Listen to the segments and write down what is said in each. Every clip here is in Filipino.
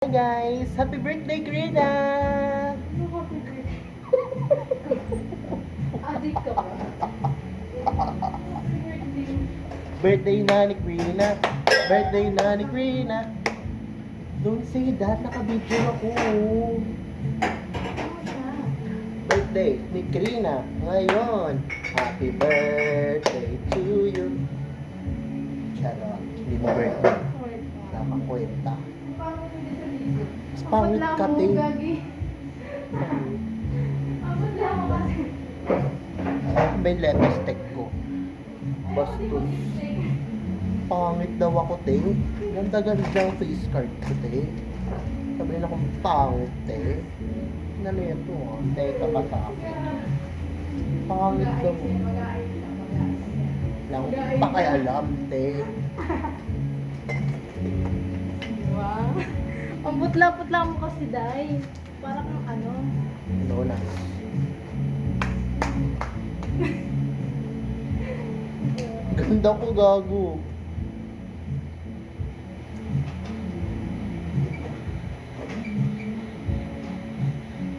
Hi guys! Happy birthday, Grina! Adik ka ba? Birthday na ni Grina! Birthday na ni Grina! Don't say that, nakabidyo ako. Birthday ni Grina ngayon. Happy birthday to you. Charot, hindi mo birthday. Nakakwenta. Pangit ka, te. May lipstick ko. Bastos. Pangit daw ako, te. Ganda-ganda ang face card ko, te. Sabihin akong pangit, te. Ano ito, ah? Teka ka sa akin. Pangit daw. Lang pakialam, te. Wow. Ang putla-putla mo kasi, Day. Parang ano. Ano na? Ganda ko, gago.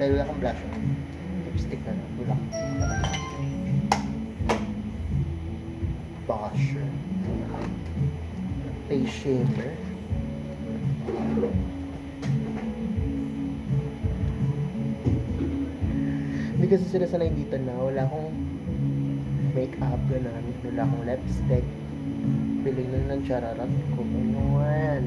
Dahil wala kang blush. Lipstick na lang. Wala. Blusher. Face shamer. Hindi kasi sila sanay dito na wala akong make-up ganun, wala akong lipstick. Piling na ng chararat ko. Ano yan?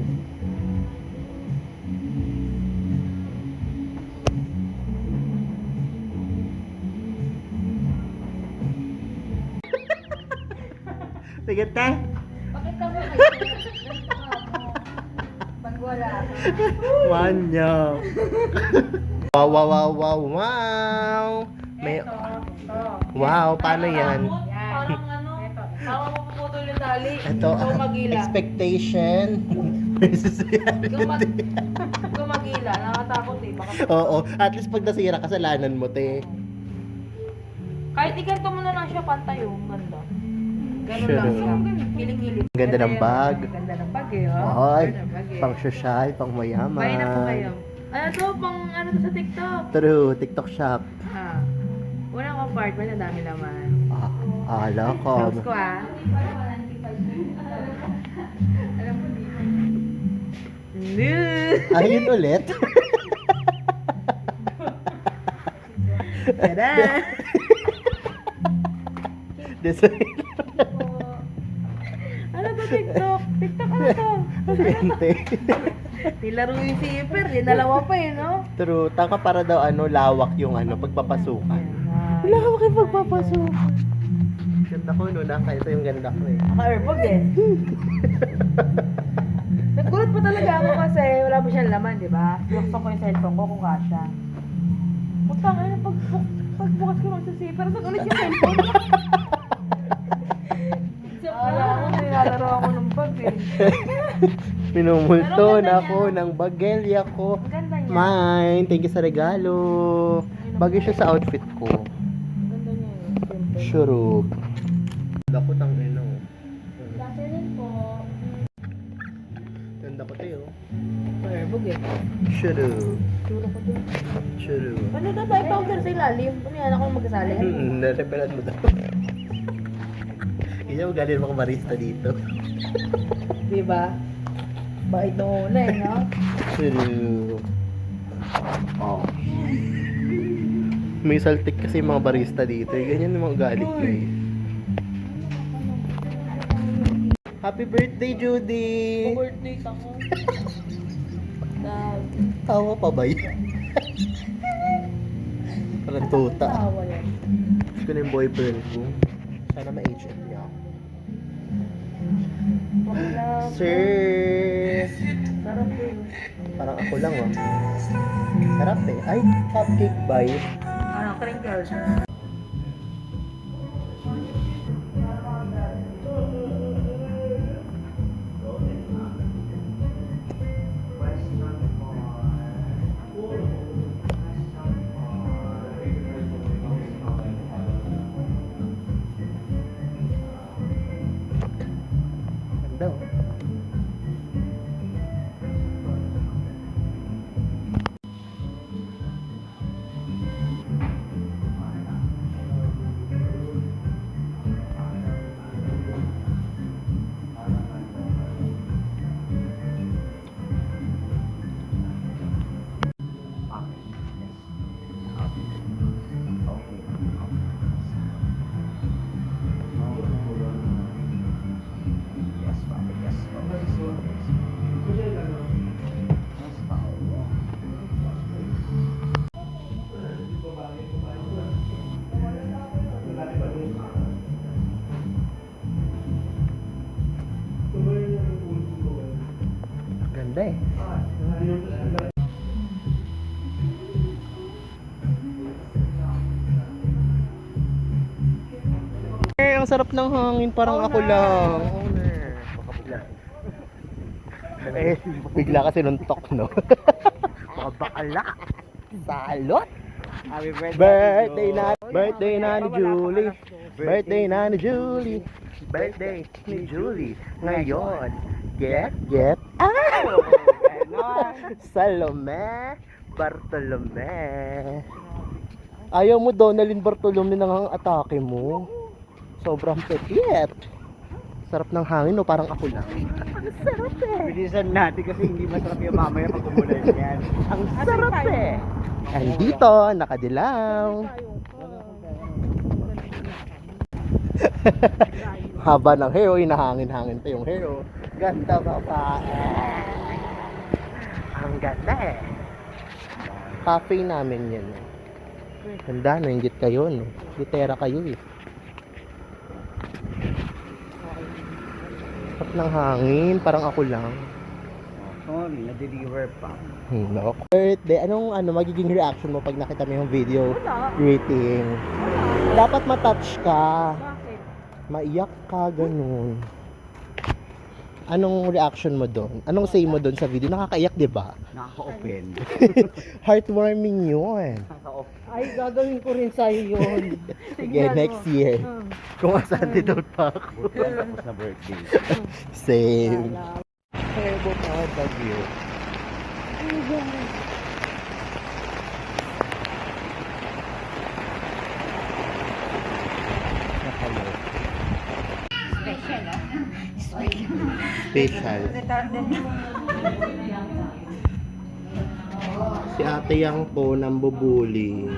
Sige, te. Bakit ka mo kayo? Pag wala ka. Manyak. Wow, wow, wow, wow, wow. May... Wow, paano yan? Parang ano, parang mapuputol yung tali. Ito, Ikaw magila. expectation versus reality. Ikaw magila. Nakakatakot eh. Baka... Oo, at least pag nasira, kasalanan mo, te. Kahit iganto mo na lang siya, pantay yung ganda. Ganun Sure. lang siya. Kiling-kiling. Ang ganda ng bag. Ganda ng bag eh, oh. Hoy, Ganda ng bag eh. pang sosyal, pang mayaman. Bayan na po kayo. Ano to, pang ano to sa TikTok? True, TikTok shop. Ha. Unang compartment, ang dami naman. Ala ko. House ko ah. Alam ko dito. Ayun ulit. Tada! Design. Ano to TikTok? TikTok ano to? Mente. Nilaro yung zipper, dinalawa pa eh, no? True, taka para daw lawak yung pagpapasukan. Lawak yung pagpapasukan. Ganda ko no, ito yung ganda ko eh. Naka-airbag eh. Naggulat pa talaga ako kasi wala pa siyang laman, di ba? Buksan ko yung cellphone ko kung kasha. Putang, ano, pagbukas ko lang sa zipper, saan ulit yung cellphone? Wala ako, nilalaro ako ng bag eh. Minumulto na ako ng bagelya ko. Ang ganda niya. Mine, thank you sa regalo. Bagay siya sa outfit ko. Ang ganda niya eh. Shurub. Dakot ang ino. Gasolin po. Ganda ko tayo. Airbag eh. Shurub. Tura ko dun. Shurub. Ano na tayo powder sa ilalim? Ano yan ako magkasali? Narepelan mo daw. Hindi mo galing mga barista dito. Di ba? Bait nung una eh, no? Shurub. Oh. May saltik kasi yung mga barista dito. Ganyan yung mga galit guys. Happy birthday, Judy! Birthday ako. Tawa pa ba yun? Parang tuta. Tawa yan. Gusto ko na yung boyfriend ko. Sana ma-agent niya ako. Wala. Sir! Sarap yun. Parang ako lang oh. Sarap eh. Ay, cupcake bite. Ano, crinkles. Ganda oh. ang sarap ng hangin, parang ako lang. Eh, bigla kasi nuntok, no? Mga bakala. Salot! Happy Birthday na ni Julie. Birthday na ni Julie. Birthday ni Julie. Ngayon, get. Salome. Bartolome. Ayaw mo, Donalyn Bartolome, nang ang atake mo. Sobrang petit. Sarap ng hangin, no? Parang ako lang. Ang sarap eh. Bilisan natin kasi hindi masarap yung mamaya pag umulan yan. Ang sarap eh. Andito, nakadilaw. Haba ng hair, hinahangin-hangin pa yung hair. Oh. Ganda ba pa? Ang ganda eh. Cafe namin yan. Ganda, nainggit kayo, no? Gitera kayo eh. Sarap ng hangin, parang ako lang. Sorry, na-deliver pa. No. Birthday, anong magiging reaction mo pag nakita mo yung video greeting? Dapat matouch ka. Bakit? Maiyak ka, ganun. Anong reaction mo doon? Anong say mo doon sa video? Nakakaiyak, di ba? Nakaka-offend. Heartwarming yun. Nakaka-offend. Ay, gagawin ko rin sa'yo yun. Sige, next year. Kung asan doon pa ako. Tapos na birthday. Same. Turbo power bagyo. Special. Si ate yang po nambubuli.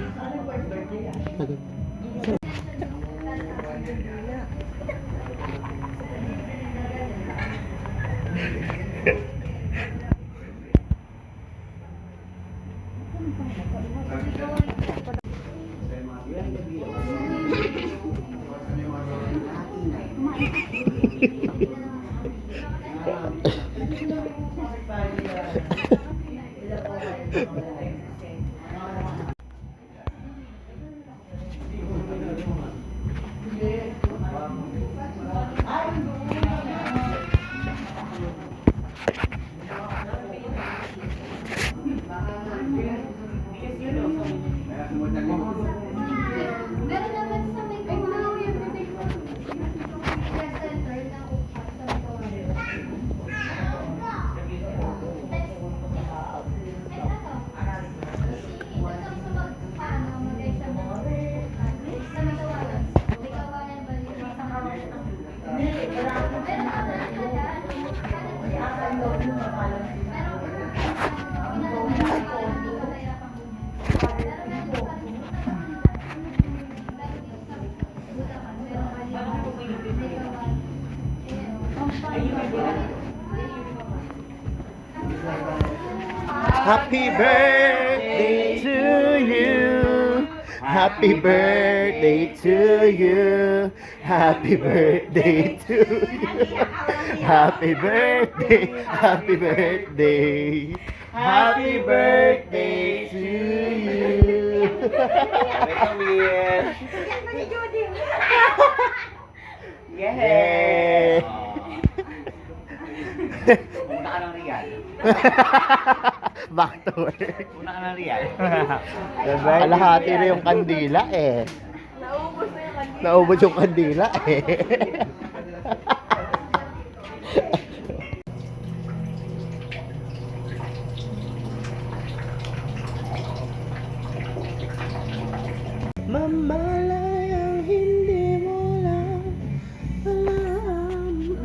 Meron naman sa may center na upat sa Happy birthday to you. Happy birthday to you. Happy birthday to you. Happy birthday. Happy birthday. Happy birthday to you. Yay! Una ka ng Real. Back to work. Una ka ng Real. Kalahati na yung kandila eh. Naubos na yung kanina. Naubos yung kandila eh. Mamalay ang hindi mo lang alam.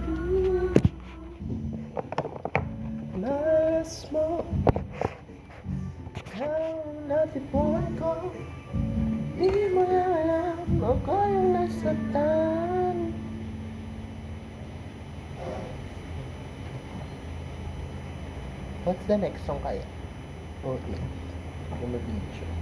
Malas mo ang natipuan ko. Di mo lang alam ako yung nasaktan. What's the next song kaya? Okay. Ako mag-video.